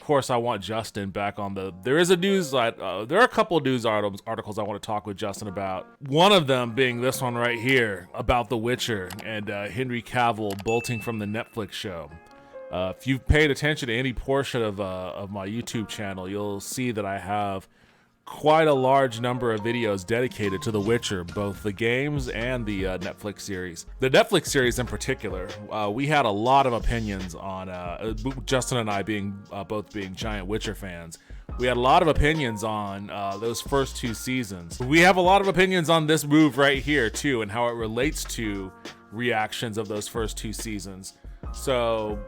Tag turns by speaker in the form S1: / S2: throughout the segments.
S1: course, I want Justin back on the. There is a news. There are a couple of news articles I want to talk with Justin about. One of them being this one right here about The Witcher and Henry Cavill bolting from the Netflix show. If you've paid attention to any portion of my YouTube channel, you'll see that I have quite a large number of videos dedicated to The Witcher, both the games and the Netflix series. The Netflix series in particular, we had a lot of opinions on, Justin and I both being giant Witcher fans. We had a lot of opinions on those first 2 seasons. We have a lot of opinions on this move right here too, and how it relates to reactions of those first 2 seasons. So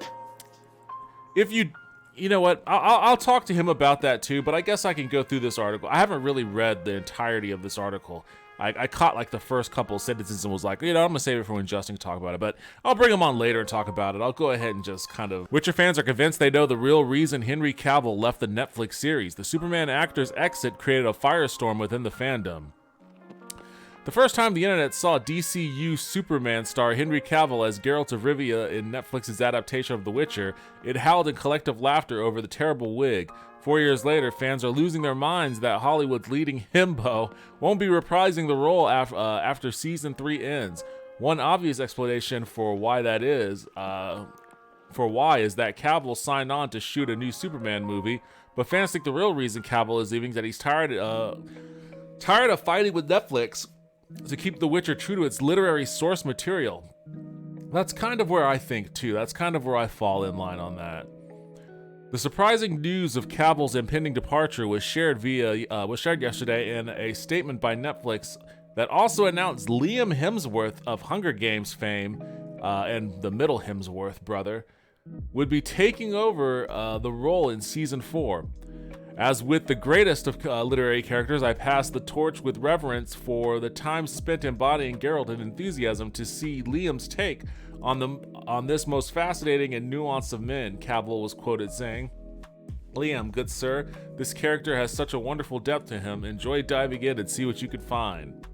S1: if you know what, I'll talk to him about that too, but I guess I can go through this article. I haven't really read the entirety of this article. I caught like the first couple of sentences and was like, I'm gonna save it for when Justin can talk about it, but I'll bring him on later and talk about it. I'll go ahead and just kind of... Witcher fans are convinced they know the real reason Henry Cavill left the Netflix series. The Superman actor's exit created a firestorm within the fandom. The first time the internet saw DCU Superman star Henry Cavill as Geralt of Rivia in Netflix's adaptation of The Witcher, it howled in collective laughter over the terrible wig. 4 years later, fans are losing their minds that Hollywood's leading himbo won't be reprising the role after season 3 ends. One obvious explanation for why is that Cavill signed on to shoot a new Superman movie, but fans think the real reason Cavill is leaving is that he's tired of fighting with Netflix to keep The Witcher true to its literary source material. That's kind of where I think too. That's kind of where I fall in line on that. The surprising news of Cavill's impending departure was shared yesterday in a statement by Netflix that also announced Liam Hemsworth of Hunger Games fame and the middle Hemsworth brother would be taking over the role in season 4. As with the greatest of literary characters, I pass the torch with reverence for the time spent embodying Geralt and enthusiasm to see Liam's take on this most fascinating and nuanced of men, Cavill was quoted saying. Liam, good sir, this character has such a wonderful depth to him. Enjoy diving in and see what you can find.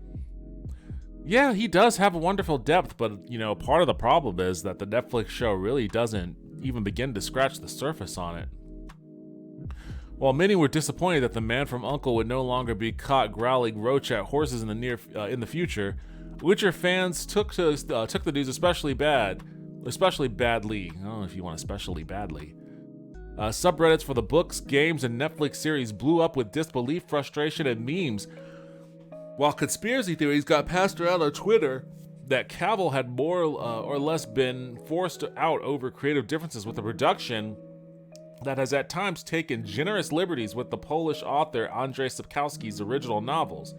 S1: Yeah, he does have a wonderful depth, but, part of the problem is that the Netflix show really doesn't even begin to scratch the surface on it. While many were disappointed that the man from U.N.C.L.E. would no longer be caught growling roach at horses in the future, Witcher fans took the news especially badly. I don't know if you want especially badly. Subreddits for the books, games, and Netflix series blew up with disbelief, frustration, and memes, while conspiracy theories got passed around on Twitter that Cavill had more or less been forced out over creative differences with the production that has at times taken generous liberties with the Polish author Andrzej Sapkowski's original novels.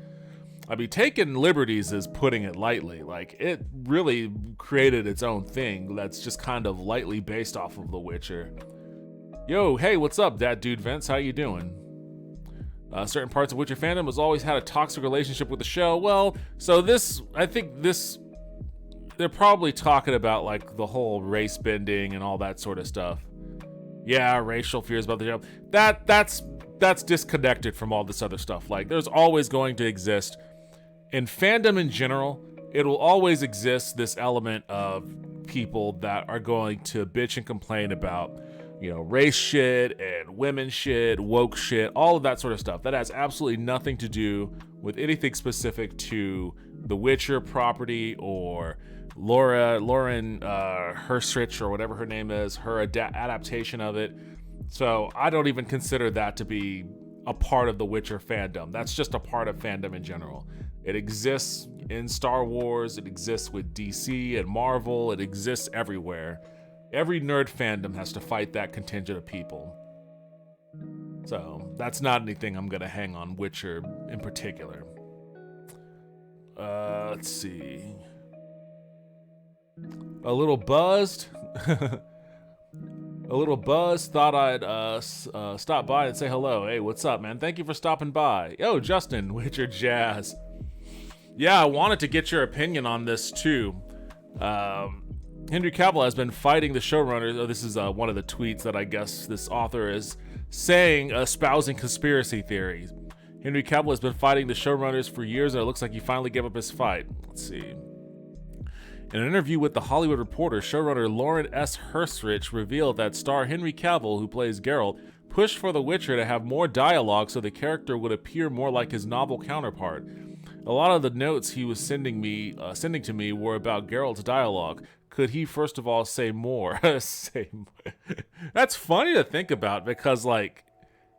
S1: Taking liberties is putting it lightly. Like, it really created its own thing that's just kind of lightly based off of The Witcher. Yo, hey, what's up, that dude Vince? How you doing? Certain parts of Witcher fandom has always had a toxic relationship with the show. Well, so I think they're probably talking about like the whole race bending and all that sort of stuff. Yeah, racial fears about the show. That's disconnected from all this other stuff. Like, there's always going to exist, in fandom in general, it will always exist this element of people that are going to bitch and complain about, race shit and women shit, woke shit, all of that sort of stuff. That has absolutely nothing to do with anything specific to the Witcher property or Lauren Herstrich or whatever her name is, her adaptation of it. So I don't even consider that to be a part of the Witcher fandom. That's just a part of fandom in general. It exists in Star Wars, it exists with DC and Marvel, it exists everywhere. Every nerd fandom has to fight that contingent of people. So that's not anything I'm gonna hang on Witcher in particular. Let's see. A little buzzed. Thought I'd stop by and say hello. Hey, what's up, man? Thank you for stopping by. Yo, Justin, Witcher Jazz. Yeah, I wanted to get your opinion on this too. Henry Cavill has been fighting the showrunners. Oh, this is one of the tweets that I guess this author is saying, espousing conspiracy theories. Henry Cavill has been fighting the showrunners for years, and it looks like he finally gave up his fight. Let's see. In an interview with The Hollywood Reporter, showrunner Lauren S. Herstrich revealed that star Henry Cavill, who plays Geralt, pushed for The Witcher to have more dialogue so the character would appear more like his novel counterpart. A lot of the notes he was sending to me were about Geralt's dialogue. Could he first of all say more? Say more. That's funny to think about because like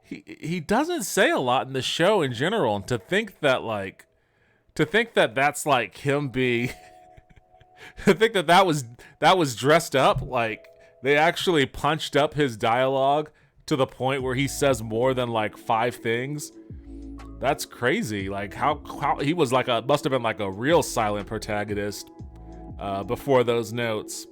S1: he doesn't say a lot in the show in general, and to think that that's like him being to think that was dressed up, like they actually punched up his dialogue to the point where he says more than like 5 things. That's crazy. Like how he was like must have been like a real silent protagonist before those notes.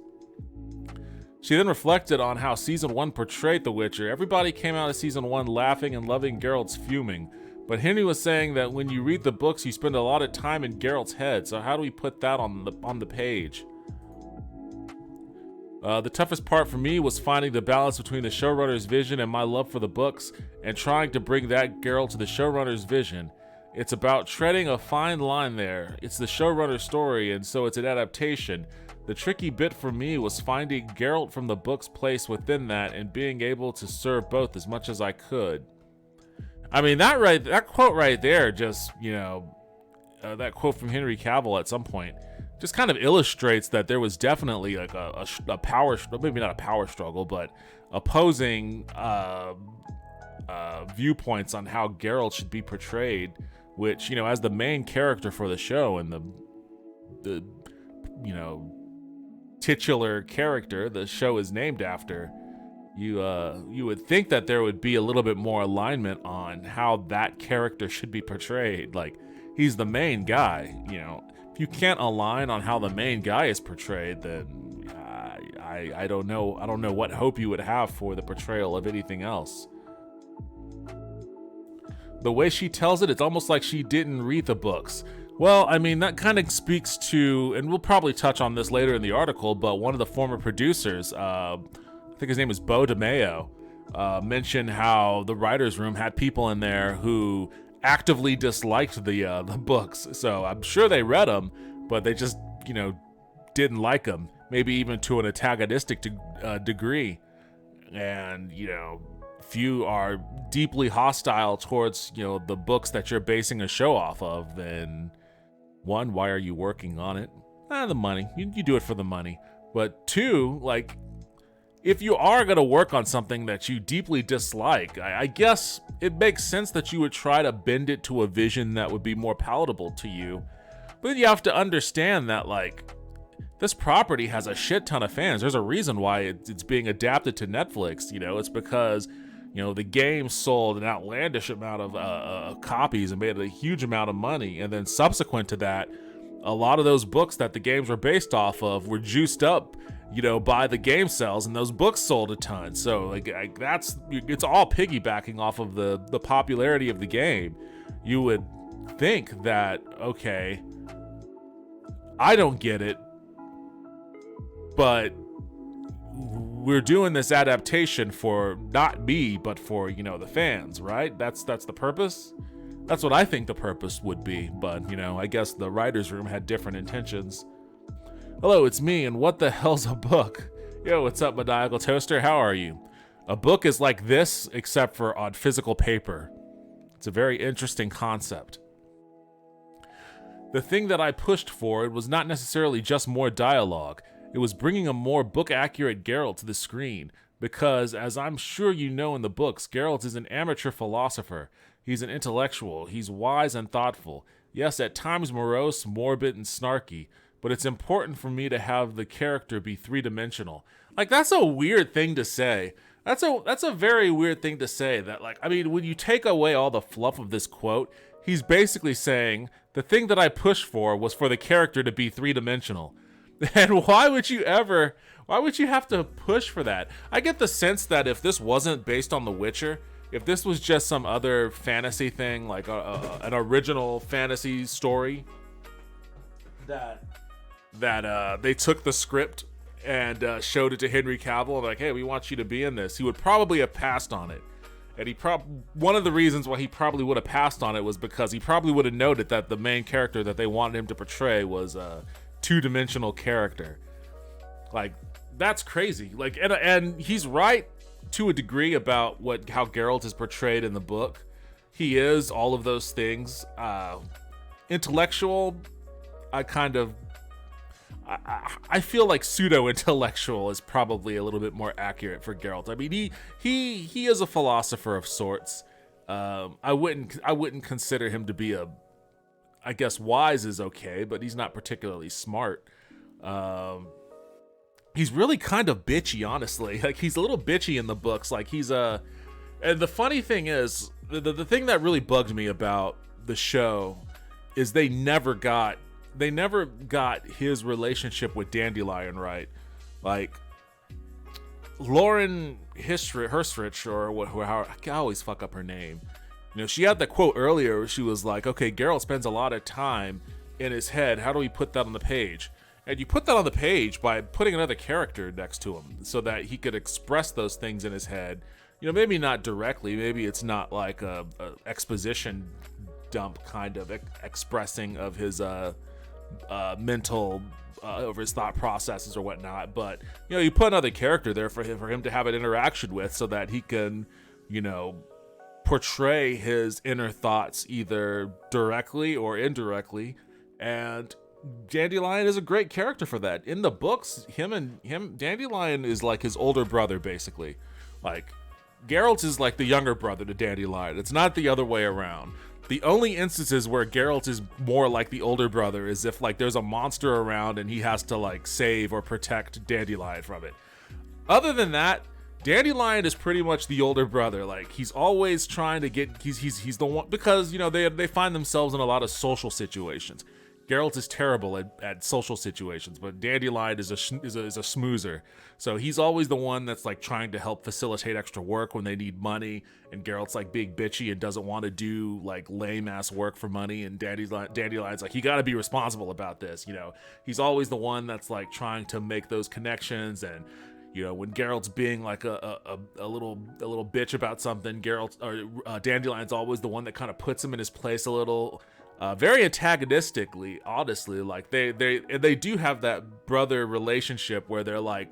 S1: She then reflected on how Season 1 portrayed The Witcher. Everybody came out of Season 1 laughing and loving Geralt's fuming. But Henry was saying that when you read the books, you spend a lot of time in Geralt's head. So how do we put that on the page? The toughest part for me was finding the balance between the showrunner's vision and my love for the books, and trying to bring that Geralt to the showrunner's vision. It's about treading a fine line there. It's the showrunner's story, and so it's an adaptation. The tricky bit for me was finding Geralt from the book's place within that and being able to serve both as much as I could. I mean, that quote right there just, that quote from Henry Cavill at some point just kind of illustrates that there was definitely like a power, maybe not a power struggle, but opposing viewpoints on how Geralt should be portrayed, which, as the main character for the show and the titular character the show is named after, you would think that there would be a little bit more alignment on how that character should be portrayed. Like, he's the main guy, If you can't align on how the main guy is portrayed, then I don't know. I don't know what hope you would have for the portrayal of anything else. The way she tells it, it's almost like she didn't read the books. Well, I mean, that kind of speaks to, and we'll probably touch on this later in the article, but one of the former producers, I think his name was Beau DeMayo, mentioned how the writer's room had people in there who actively disliked the books. So I'm sure they read them, but they just, didn't like them, maybe even to an antagonistic degree. And, if you are deeply hostile towards, the books that you're basing a show off of, then one, why are you working on it? The money. You do it for the money. But 2, like, if you are going to work on something that you deeply dislike, I guess it makes sense that you would try to bend it to a vision that would be more palatable to you. But then you have to understand that, like, this property has a shit ton of fans. There's a reason why it's being adapted to Netflix. It's because, the game sold an outlandish amount of copies and made a huge amount of money. And then subsequent to that, a lot of those books that the games were based off of were juiced up, by the game sales, and those books sold a ton. So it's all piggybacking off of the popularity of the game. You would think that, okay, I don't get it, but we're doing this adaptation for not me, but for, the fans, right? That's the purpose. That's what I think the purpose would be, but, I guess the writer's room had different intentions. Hello, it's me, and what the hell's a book? Yo, what's up, Maniacal Toaster? How are you? A book is like this, except for on physical paper. It's a very interesting concept. The thing that I pushed for, it was not necessarily just more dialogue. It was bringing a more book-accurate Geralt to the screen, because, as I'm sure you know in the books, Geralt is an amateur philosopher. He's an intellectual. He's wise and thoughtful. Yes, at times morose, morbid, and snarky, but it's important for me to have the character be 3-dimensional. Like, that's a weird thing to say. That's a very weird thing to say. That, like, I mean, when you take away all the fluff of this quote, he's basically saying, the thing that I pushed for was for the character to be 3-dimensional. And why would you have to push for that? I get the sense that if this wasn't based on The Witcher, if this was just some other fantasy thing, like an original fantasy story, that they took the script and showed it to Henry Cavill and like, hey, we want you to be in this, he would probably have passed on it. And one of the reasons why he probably would have passed on it was because he probably would have noted that the main character that they wanted him to portray was a 2-dimensional character. Like, that's crazy. Like, and he's right to a degree about how Geralt is portrayed in the book. He is all of those things. Intellectual, I feel like pseudo-intellectual is probably a little bit more accurate for Geralt. I mean, he is a philosopher of sorts. I wouldn't consider him to be I guess wise is okay, but he's not particularly smart. He's really kind of bitchy, honestly. Like, he's a little bitchy in the books. Like, and the funny thing is, the thing that really bugged me about the show is they never got his relationship with Dandelion right. Like, Lauren Hirstrich, or how I always fuck up her name. You know, she had that quote earlier where she was like, okay, Geralt spends a lot of time in his head. How do we put that on the page? And you put that on the page by putting another character next to him so that he could express those things in his head. You know, maybe not directly. Maybe it's not like a exposition dump kind of expressing of his mental over his thought processes or whatnot. But, you know, you put another character there for him to have an interaction with so that he can, you know, portray his inner thoughts either directly or indirectly. And Dandelion is a great character for that. In the books, Dandelion is like his older brother, basically. Like, Geralt is like the younger brother to Dandelion. It's not the other way around. The only instances where Geralt is more like the older brother is if, like, there's a monster around and he has to, like, save or protect Dandelion from it. Other than that, Dandelion is pretty much the older brother. Like, he's always trying to get, he's the one, because, you know, they find themselves in a lot of social situations. Geralt is terrible at social situations, but Dandelion is a smoozer. So he's always the one that's like trying to help facilitate extra work when they need money, and Geralt's like big bitchy and doesn't want to do like lame ass work for money, and Dandelion's like, you got to be responsible about this, you know. He's always the one that's like trying to make those connections, and you know, when Geralt's being like a little bitch about something, Dandelion's always the one that kind of puts him in his place a little. Very antagonistically, honestly. Like, they do have that brother relationship where they're like,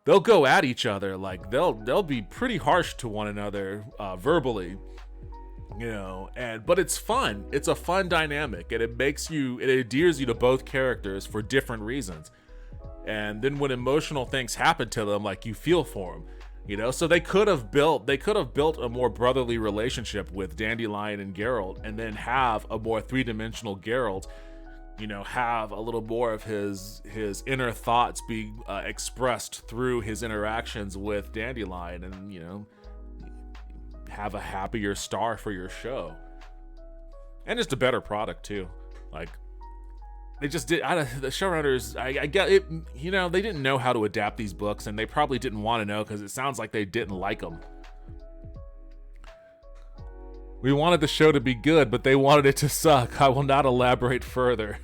S1: they'll go at each other. Like, they'll be pretty harsh to one another verbally, you know. But it's fun. It's a fun dynamic, and it endears you to both characters for different reasons. And then when emotional things happen to them, like, you feel for them. You know, so they could have built a more brotherly relationship with Dandelion and Geralt, and then have a more three-dimensional Geralt, you know, have a little more of his inner thoughts be expressed through his interactions with Dandelion, and, you know, have a happier star for your show. And just a better product too. Like, they just did. The showrunners, I get it. You know, they didn't know how to adapt these books, and they probably didn't want to know because it sounds like they didn't like them. We wanted the show to be good, but they wanted it to suck. I will not elaborate further.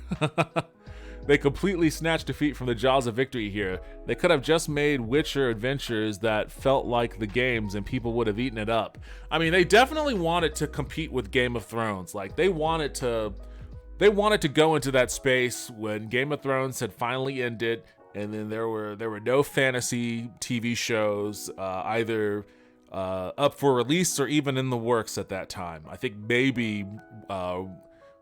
S1: They completely snatched defeat from the jaws of victory here. They could have just made Witcher adventures that felt like the games, and people would have eaten it up. I mean, they definitely wanted to compete with Game of Thrones. Like, they wanted to go into that space when Game of Thrones had finally ended, and then there were no fantasy TV shows either up for release or even in the works at that time. I think maybe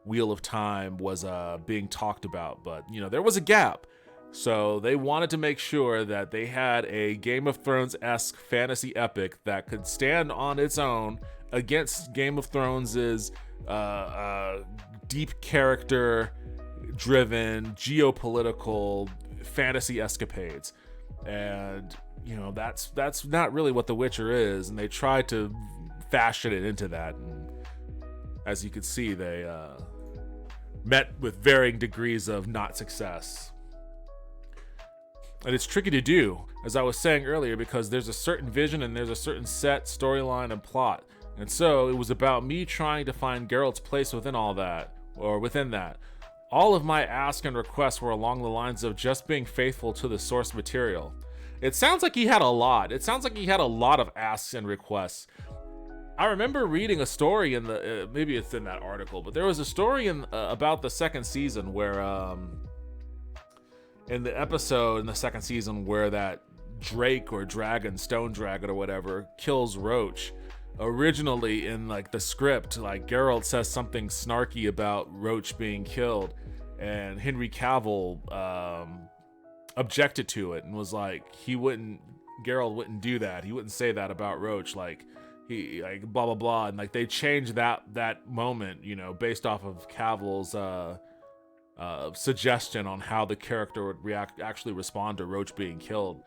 S1: Wheel of Time was being talked about, but, you know, there was a gap. So they wanted to make sure that they had a Game of Thrones-esque fantasy epic that could stand on its own against Game of Thrones's deep character driven geopolitical fantasy escapades. And, you know, that's not really what The Witcher is, and they tried to fashion it into that, and as you can see, they met with varying degrees of not success. And it's tricky to do, as I was saying earlier, because there's a certain vision and there's a certain set, storyline, and plot. And so it was about me trying to find Geralt's place within all that, or within that. All of my asks and requests were along the lines of just being faithful to the source material. It sounds like he had a lot. It sounds like he had a lot of asks and requests. I remember reading a story in the, maybe it's in that article, but there was a story about the second season where, in the episode in the second season where that Drake or Dragon, Stone Dragon or whatever, kills Roach. Originally in like the script, like Geralt says something snarky about Roach being killed, and Henry Cavill objected to it and was like, Geralt wouldn't do that. He wouldn't say that about Roach. Like, he, like, blah blah blah, and like they changed that moment, you know, based off of Cavill's suggestion on how the character would actually respond to Roach being killed.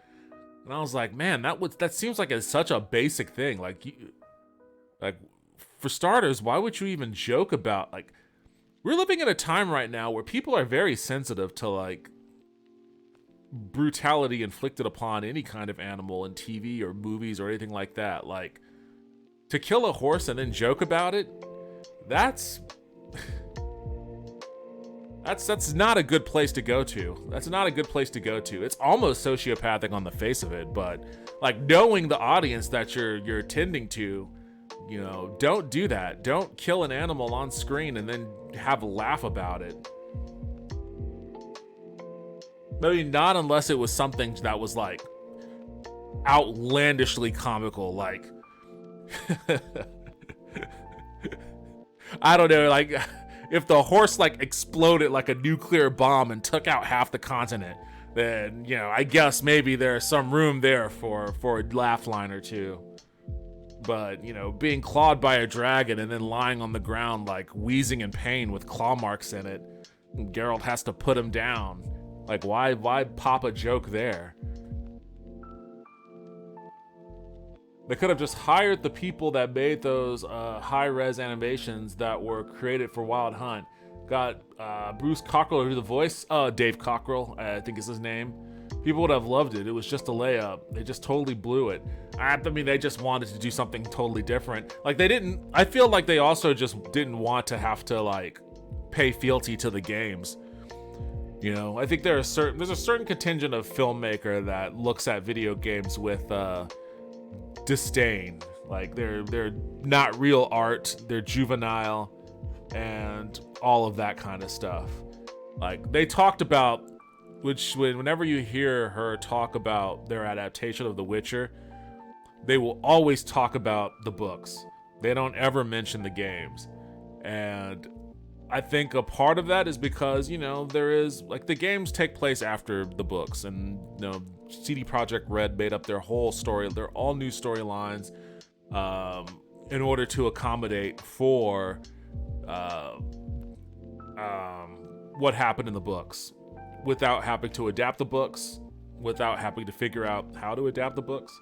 S1: And I was like, man, that seems like it's such a basic thing. Like, for starters, why would you even joke about, like, we're living in a time right now where people are very sensitive to like brutality inflicted upon any kind of animal in TV or movies or anything like that. Like, to kill a horse and then joke about it, that's not a good place to go to. That's not a good place to go to. It's almost sociopathic on the face of it, but like, knowing the audience that you're tending to, you know, don't do that. Don't kill an animal on screen and then have a laugh about it. I mean, not unless it was something that was like outlandishly comical, like I don't know, like if the horse like exploded like a nuclear bomb and took out half the continent, then, you know, I guess maybe there's some room there for a laugh line or two. But, you know, being clawed by a dragon and then lying on the ground like wheezing in pain with claw marks in it, Geralt has to put him down. Like, why pop a joke there? They could have just hired the people that made those high-res animations that were created for Wild Hunt. Got Bruce Cockrell to do the voice. Dave Cockrell, I think is his name. People would have loved it. It was just a layup. They just totally blew it. I mean, they just wanted to do something totally different. Like, they didn't... I feel like they also just didn't want to have to, like, pay fealty to the games. You know, I think there's a certain contingent of filmmaker that looks at video games with disdain. Like, they're not real art, they're juvenile, and all of that kind of stuff. Like, they talked about, whenever you hear her talk about their adaptation of The Witcher, they will always talk about the books. They don't ever mention the games. And I think a part of that is because, you know, there is, like, the games take place after the books, and, you know, CD Projekt Red made up their whole story, their all new storylines, in order to accommodate for what happened in the books, without having to adapt the books, without having to figure out how to adapt the books,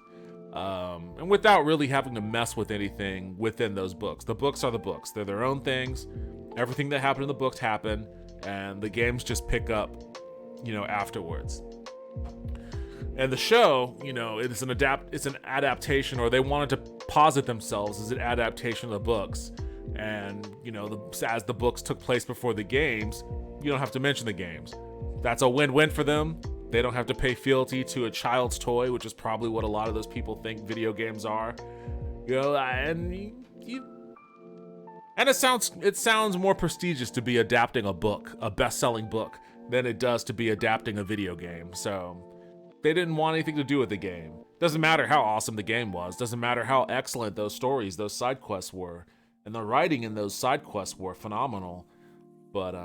S1: and without really having to mess with anything within those books. The books are the books. They're their own things. Everything that happened in the books happened, and the games just pick up, you know, afterwards. And the show, you know, it's an adaptation, or they wanted to posit themselves as an adaptation of the books. And, you know, as the books took place before the games, you don't have to mention the games. That's a win-win for them. They don't have to pay fealty to a child's toy, which is probably what a lot of those people think video games are. You know, and it sounds more prestigious to be adapting a book, a best-selling book, than it does to be adapting a video game. So they didn't want anything to do with the game. Doesn't matter how awesome the game was. Doesn't matter how excellent those stories, those side quests were. And the writing in those side quests were phenomenal. But,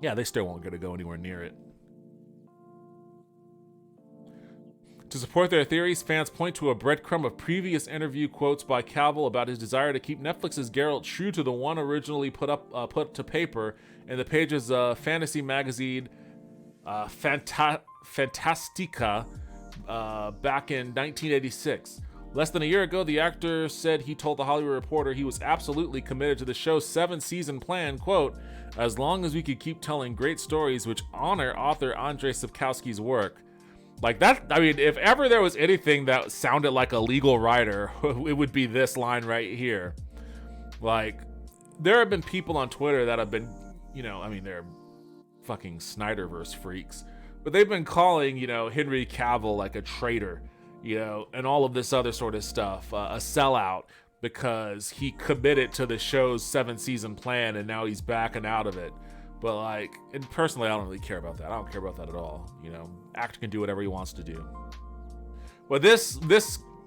S1: yeah, they still weren't going to go anywhere near it. To support their theories, fans point to a breadcrumb of previous interview quotes by Cavill about his desire to keep Netflix's Geralt true to the one originally put to paper in the pages of fantasy magazine Fantastica back in 1986. Less than a year ago, the actor said he told The Hollywood Reporter he was absolutely committed to the show's 7-season plan, quote, as long as we could keep telling great stories which honor author Andrzej Sapkowski's work. Like that, I mean, if ever there was anything that sounded like a legal writer, it would be this line right here. Like, there have been people on Twitter that have been, you know, I mean, they're fucking Snyderverse freaks, but they've been calling, you know, Henry Cavill like a traitor, you know, and all of this other sort of stuff, a sellout, because he committed to the show's 7-season plan and now he's backing out of it. But like, and personally, I don't really care about that. I don't care about that at all. You know, actor can do whatever he wants to do. But this,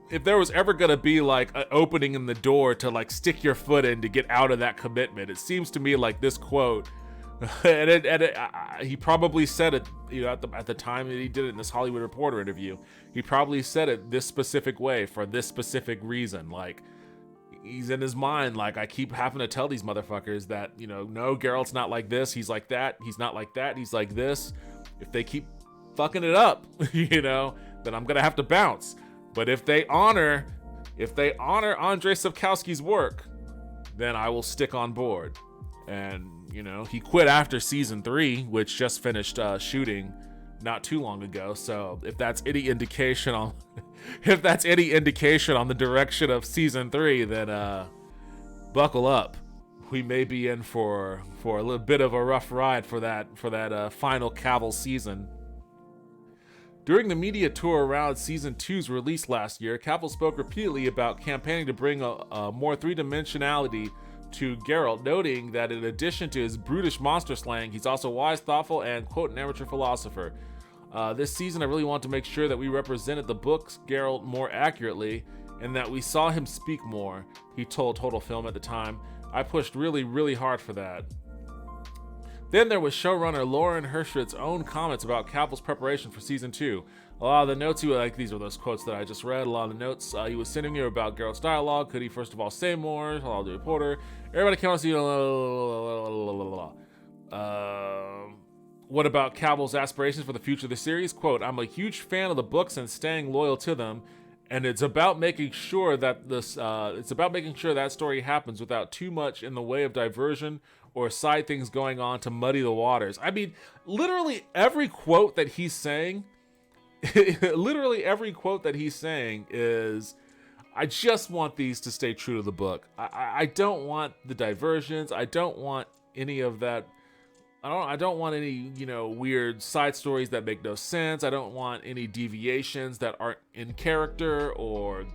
S1: if there was ever gonna be like an opening in the door to like stick your foot in to get out of that commitment, it seems to me like this quote, he probably said it, you know, at the time that he did it in this Hollywood Reporter interview, he probably said it this specific way for this specific reason. Like, he's in his mind, like, I keep having to tell these motherfuckers that, you know, no, Geralt's not like this, he's like that, he's not like that, he's like this. If they keep fucking it up, you know, then I'm gonna have to bounce. But if they honor Andrei Sapkowski's work, then I will stick on board. And, you know, he quit after season 3, which just finished shooting not too long ago. So if that's any indication on the direction of season 3, then buckle up. We may be in for a little bit of a rough ride for that final Cavill season. During the media tour around season 2's release last year, Cavill spoke repeatedly about campaigning to bring a more three-dimensionality to Geralt, noting that in addition to his brutish monster slaying, he's also wise, thoughtful, and, quote, an amateur philosopher. This season, I really want to make sure that we represented the book's Geralt more accurately and that we saw him speak more, he told Total Film at the time. I pushed really, really hard for that. Then there was showrunner Lauren Hershritt's own comments about Cavill's preparation for season 2. A lot of the notes these are those quotes that I just read. A lot of the notes he was sending me about Geralt's dialogue. Could he first of all say more? I'll do reporter. Everybody came on to see. What about Cavill's aspirations for the future of the series? Quote, I'm a huge fan of the books and staying loyal to them, and it's about making sure that that story happens without too much in the way of diversion or side things going on to muddy the waters. I mean, literally every quote that he's saying is, I just want these to stay true to the book. I don't want the diversions. I don't want any of that. I don't want any, you know, weird side stories that make no sense. I don't want any deviations that aren't in character or,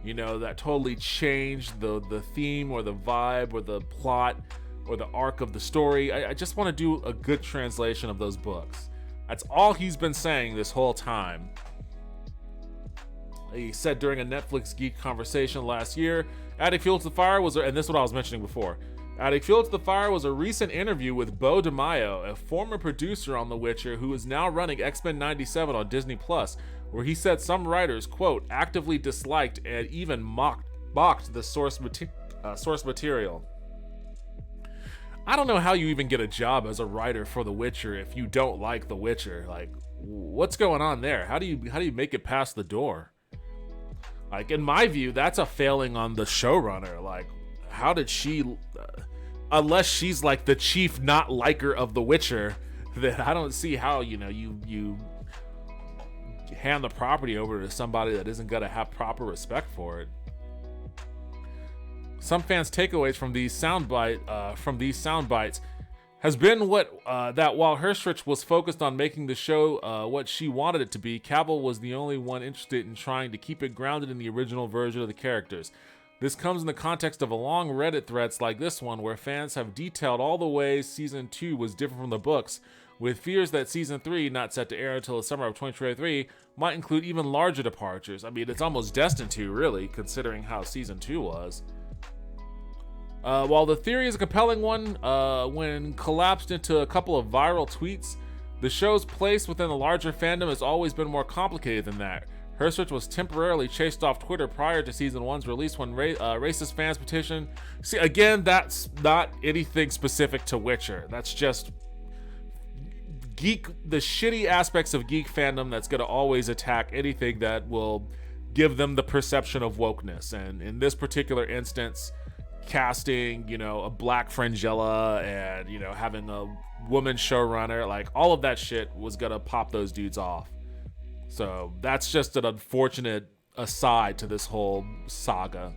S1: you know, that totally change the theme or the vibe or the plot or the arc of the story. I just want to do a good translation of those books. That's all he's been saying this whole time. He said during a Netflix Geek conversation last year, adding fuel to the fire was, and this is what I was mentioning before, adding fuel to the fire was a recent interview with Beau DeMaio, a former producer on The Witcher who is now running X-Men 97 on Disney+, where he said some writers, quote, actively disliked and even mocked the source material. I don't know how you even get a job as a writer for The Witcher if you don't like The Witcher. Like, what's going on there? How do you make it past the door? Like, in my view, that's a failing on the showrunner. Like, how did she, unless she's like the chief not liker of The Witcher, then I don't see how, you know, you hand the property over to somebody that isn't gonna have proper respect for it. Some fans' takeaways from these sound bites has been that while Hershritt was focused on making the show what she wanted it to be, Cavill was the only one interested in trying to keep it grounded in the original version of the characters. This comes in the context of a long Reddit threads like this one, where fans have detailed all the ways Season 2 was different from the books, with fears that Season 3, not set to air until the summer of 2023, might include even larger departures. I mean, it's almost destined to, really, considering how Season 2 was. While the theory is a compelling one, when collapsed into a couple of viral tweets, the show's place within the larger fandom has always been more complicated than that. Hershritt was temporarily chased off Twitter prior to Season 1's release when racist fans petitioned. See, again, that's not anything specific to Witcher. That's just the shitty aspects of geek fandom that's going to always attack anything that will give them the perception of wokeness. And in this particular instance, casting, you know, a black Fringilla and, you know, having a woman showrunner, like, all of that shit was gonna pop those dudes off. So that's just an unfortunate aside to this whole saga.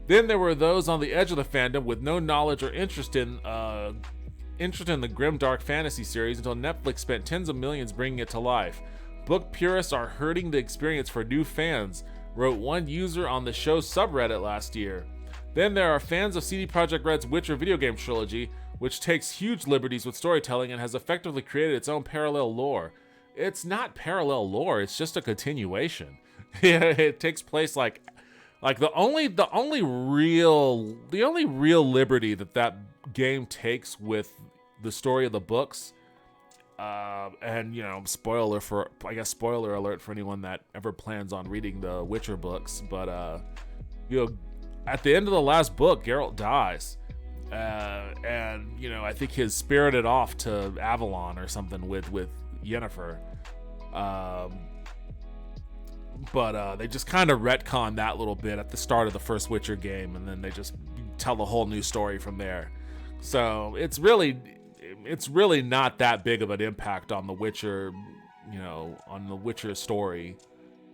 S1: Then there were those on the edge of the fandom with no knowledge or interest in the grimdark fantasy series until Netflix spent tens of millions bringing it to life. Book purists are hurting the experience for new fans, wrote one user on the show's subreddit last year. Then there are fans of CD Projekt Red's Witcher video game trilogy, which takes huge liberties with storytelling and has effectively created its own parallel lore. It's not parallel lore, it's just a continuation. It takes place like the only real liberty that game takes with the story of the books, and spoiler alert for anyone that ever plans on reading the Witcher books, but at the end of the last book, Geralt dies, and I think he's spirited off to Avalon or something with Yennefer, but they just kind of retcon that little bit at the start of the first Witcher game, and then they just tell the whole new story from there. So it's really not that big of an impact on the Witcher, on the Witcher story,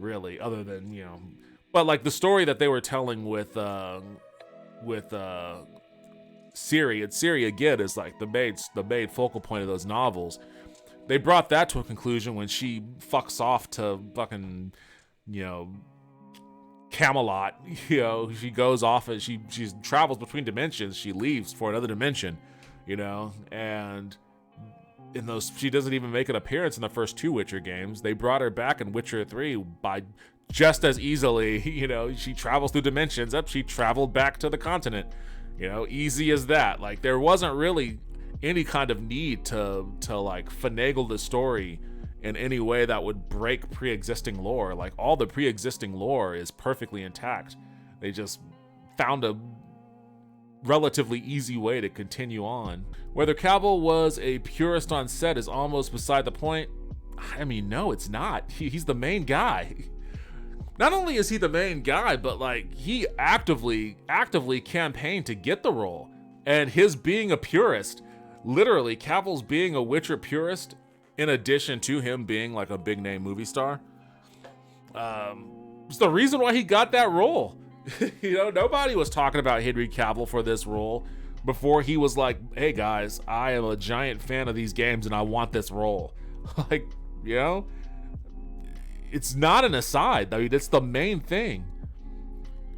S1: really, other than, but like the story that they were telling with Ciri, and Ciri again is like the main focal point of those novels. They brought that to a conclusion when she fucks off to fucking, Camelot. She goes off and she travels between dimensions. She leaves for another dimension, and in those, she doesn't even make an appearance in the first two Witcher games. They brought her back in Witcher 3 by just as easily, she travels through dimensions. She traveled back to the continent, easy as that. Like, there wasn't really any kind of need to like finagle the story in any way that would break pre-existing lore. Like, all the pre-existing lore is perfectly intact. They just found a relatively easy way to continue on. Whether Cavill was a purist on set is almost beside the point. I mean, no, it's not. He's the main guy. Not only is he the main guy, but like, he actively campaigned to get the role. And his being a purist, literally Cavill's being a Witcher purist, in addition to him being like a big name movie star, it's the reason why he got that role. Nobody was talking about Henry Cavill for this role before he was like, hey guys, I am a giant fan of these games and I want this role. Like, it's not an aside. I mean, it's the main thing.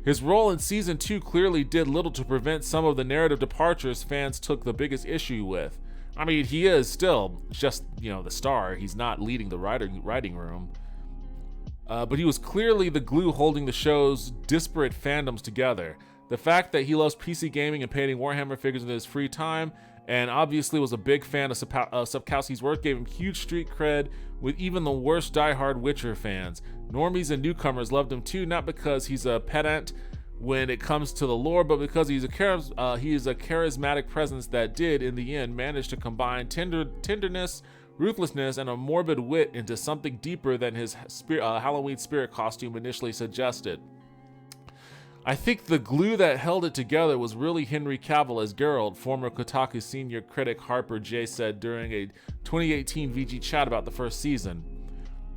S1: His role in season 2 clearly did little to prevent some of the narrative departures fans took the biggest issue with. I mean, he is still just, the star. He's not leading the writing room. But he was clearly the glue holding the show's disparate fandoms together. The fact that he loves PC gaming and painting Warhammer figures in his free time, and obviously was a big fan of Sapkowski's work, gave him huge street cred with even the worst diehard Witcher fans. Normies and newcomers loved him too, not because he's a pedant when it comes to the lore, but because he is a charismatic presence that did, in the end, manage to combine tenderness, ruthlessness, and a morbid wit into something deeper than his Halloween spirit costume initially suggested. I think the glue that held it together was really Henry Cavill as Geralt, former Kotaku senior critic Harper J said during a 2018 VG chat about the first season.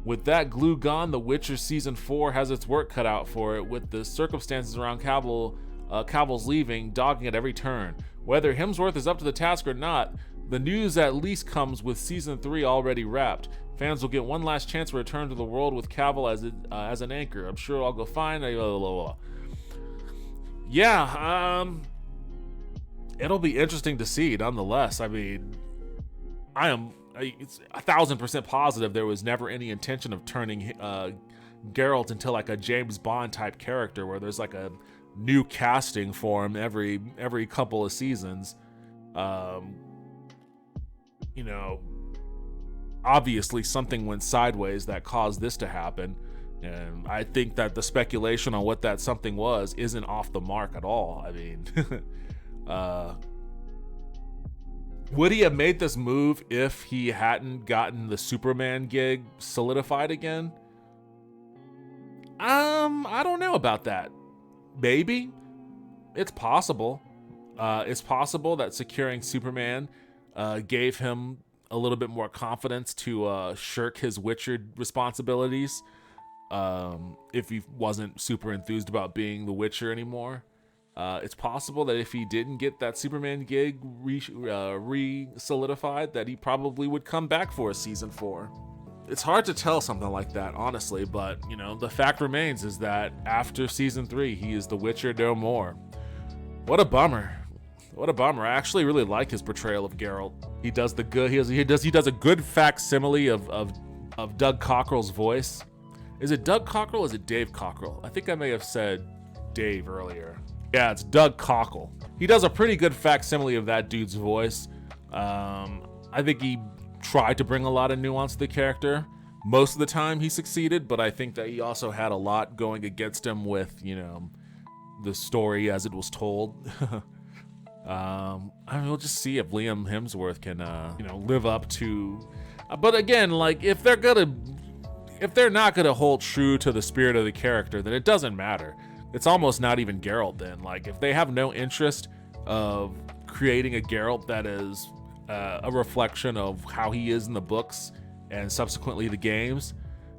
S1: With that glue gone, The Witcher Season 4 has its work cut out for it, with the circumstances around Cavill's leaving dogging at every turn. Whether Hemsworth is up to the task or not, the news at least comes with Season 3 already wrapped. Fans will get one last chance to return to the world with Cavill as an anchor. I'm sure I'll go fine. Yeah, it'll be interesting to see, nonetheless. I mean, it's 1,000% positive there was never any intention of turning Geralt into like a James Bond type character where there's like a new casting for him every couple of seasons. Obviously something went sideways that caused this to happen. And I think that the speculation on what that something was isn't off the mark at all. I mean, would he have made this move if he hadn't gotten the Superman gig solidified again? I don't know about that. Maybe. It's possible. It's possible that securing Superman gave him a little bit more confidence to shirk his Witcher responsibilities. If he wasn't super enthused about being the Witcher anymore. It's possible that if he didn't get that Superman gig re-solidified, that he probably would come back for a season 4. It's hard to tell something like that, honestly, but, the fact remains is that after season 3, he is the Witcher no more. What a bummer. What a bummer. I actually really like his portrayal of Geralt. He does the good. He does a good facsimile of Doug Cockrell's voice. Is it Doug Cockrell? Or is it Dave Cockrell? I think I may have said Dave earlier. Yeah, it's Doug Cockrell. He does a pretty good facsimile of that dude's voice. I think he tried to bring a lot of nuance to the character. Most of the time he succeeded, but I think that he also had a lot going against him with, you know, the story as it was told. I mean, we'll just see if Liam Hemsworth can, you know, live up to. But again, like if they're not gonna hold true to the spirit of the character, then it doesn't matter. It's almost not even Geralt then. Like if they have no interest of creating a Geralt that is a reflection of how he is in the books and subsequently the games,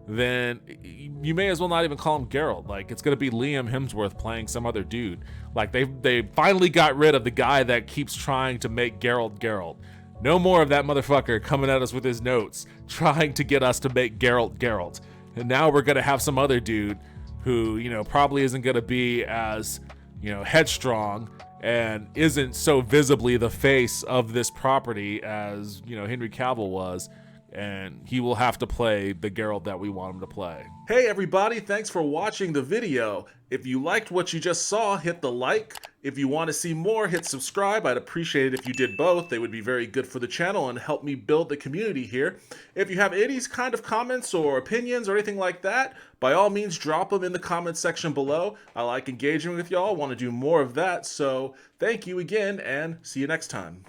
S1: then you may as well not even call him Geralt. Like it's gonna be Liam Hemsworth playing some other dude. Like they finally got rid of the guy that keeps trying to make Geralt. No more of that motherfucker coming at us with his notes, trying to get us to make Geralt. And now we're gonna have some other dude who, you know, probably isn't gonna be as, you know, headstrong and isn't so visibly the face of this property as, you know, Henry Cavill was. And he will have to play the Geralt that we want him to play. Hey everybody, thanks for watching the video. If you liked what you just saw, hit the like. If you want to see more, hit subscribe. I'd appreciate it if you did both. They would be very good for the channel and help me build the community here. If you have any kind of comments or opinions or anything like that, by all means drop them in the comment section below. I like engaging with y'all, want to do more of that, so thank you again and see you next time.